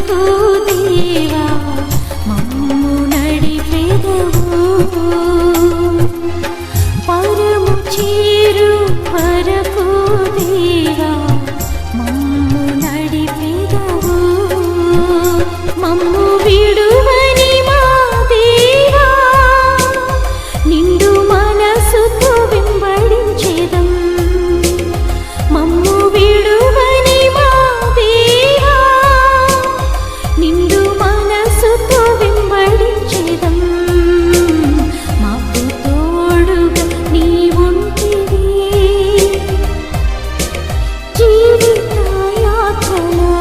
వరకు దేవా మమ్ము నడిపెదవు, పరము చేరు వరకు దేవా మమ్ము నడిపెదవు, మమ్ము విడువని మా దేవా నిండు మనసుతో వెంబడించెదం, మమ్ము విడువని మా దేవా నిండు మనసుతో వెంబడించెదం, మాకు తోడుగా నీవుంటివి జీవిత యాత్రలో.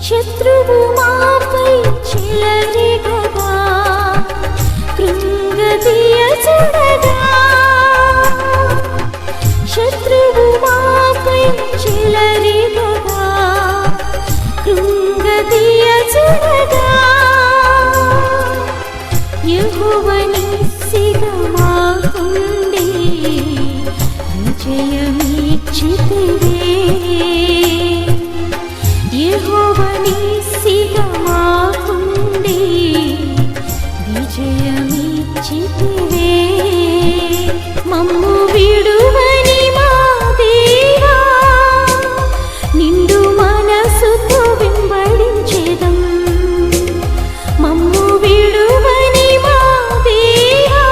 శత్రువు మాపై చెలరేగగా కృంగదీయచుడగా, శత్రువు మాపై చెలరేగగా కృంగదీయచుడగా, యెహోవా నిస్సిగా మాకుండి విజయమిచ్చితివే, యెహోవా నిస్సిగా మాకుండి విజయమిచ్చితివే, మమ్ము విడువని మా దేవా నిండు మనసుతో వెంబడించెదం, మమ్ము విడువని మా దేవా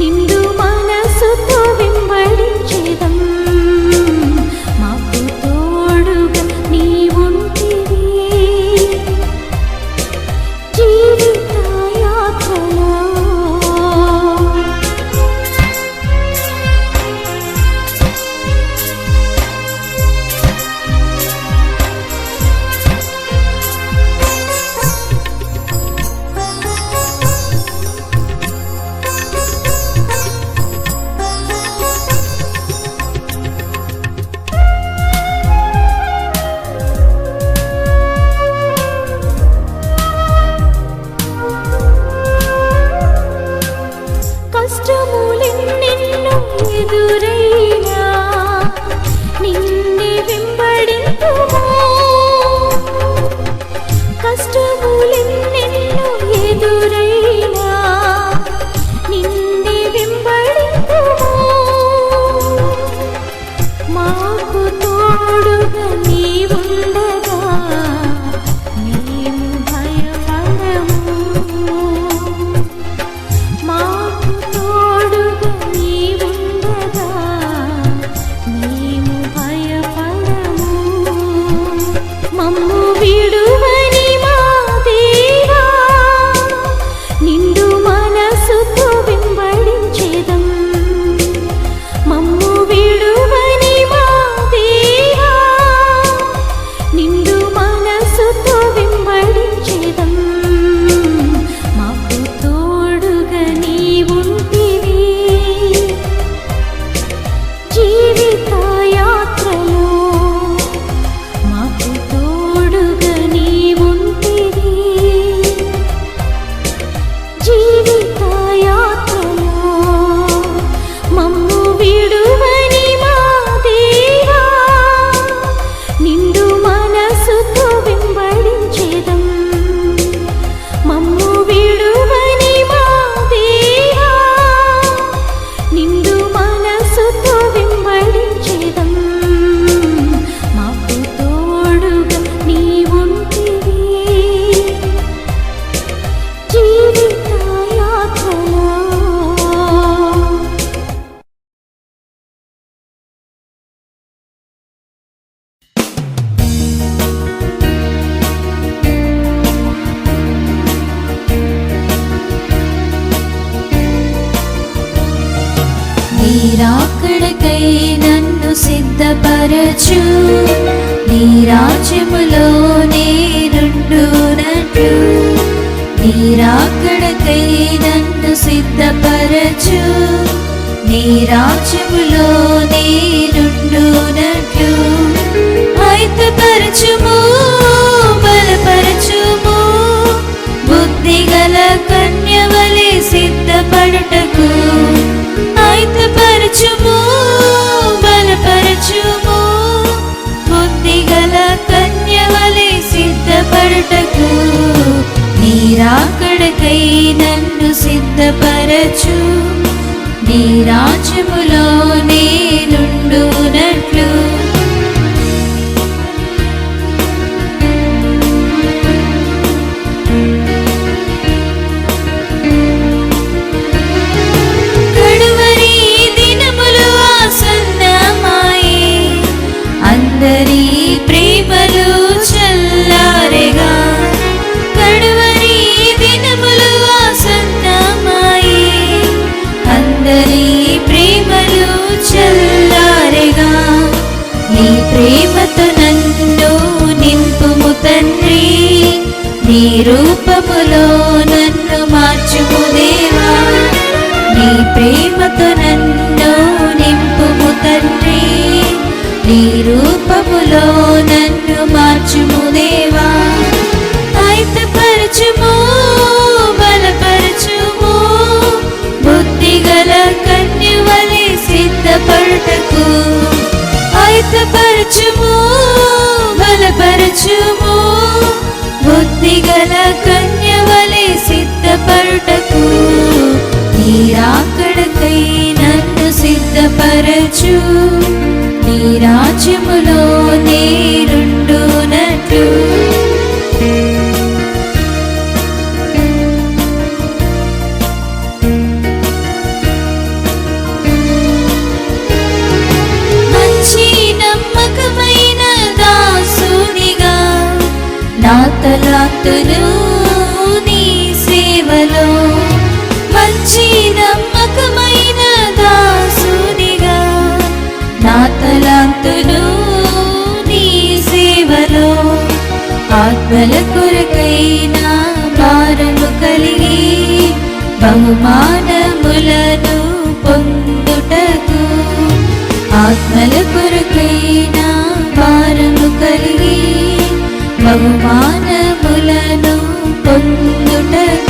నిండు మనసుతో వెంబడించెదం, మాకు తోడుగా నీవుంటివి జీవిత యాత్రలో. కష్టములెన్నెన్నో ఎదురైనా నిన్నే వెంబడింతుము, కష్టములెన్నెన్నో ఎదురైనా నిన్నే వెంబడింతుము, మాకు తోడుగా నీవుండగా మేము భయపడము, మాకు తోడుగా నీవుండగా మేము భయపడము, మమ్ము విడువని మా దేవా నిండు మనసుతో వెంబడించెదం, మమ్ము విడువని మా దేవా నిండు మనసుతో వెంబడించెదం, మాకు తోడుగా నీవుంటివి జీవిత యాత్రలో, మాకు తోడుగా నీవుంటివి జీవిత యాత్రలో, మమ్ము విడువని మా దేవా నిండు మనసుతో వెంబడించెదం, నన్ను సిద్ధపరచు, నీ రాజ్యములో నేనుండునట్లు. నీ రాకడకై నన్ను సిద్ధపరచు, నీ రాజ్యములో నేనుండునట్లు. ఆయుధపరచుము, బలపరచుము, బుద్ధిగల కన్యవలె సిద్ధపడుటకు. ఆయుధపరచుము, బలపరచుము, బుద్ధిగల కన్యవలె సిద్ధపడుటకు. నీ రాకడకై నన్ను సిద్ధపరచు, నీ రాజ్యములో నేనుండునట్లు. కడువరి దినములు ఆసన్నమాయే, అందరి ప్రేమలు చల్లారెగా. కడువరి దినములు ఆసన్నమాయే, అందరి ప్రేమలు చల్లారెగా. నీ ప్రేమతో నన్ను నింపుము తండ్రి, నీ రూపములో నన్ను మార్చుము దేవా. నీ ప్రేమతో నన్ను నింపుము తండ్రి, నీ రూపములో నన్ను మార్చుము దేవా. ఆయుధపరచుము, బలపరచుము, బుద్ధిగల కన్యవలె సిద్ధపడుటకు. ఆయుధపరచుము, బలపరచుము, బుద్ధిగల కన్యవలె సిద్ధపడుటకు. నీ రాకడకై నన్ను సిద్ధపరచు, నీ రాజ్యములో నేనుండునట్లు. మంచి నమ్మకమైన దాసునిగా నా తలాంతును నీ సేవలో. మంచి నమ్మకమైన దాసునిగా నా తలాంతును నీ సేవలో. ఆత్మల కొరకైన భారము కలిగి బహుమానములను పొందుటకు. ఆత్మల కొరకైన భారము కలిగి బహుమానములను పొందుటకు.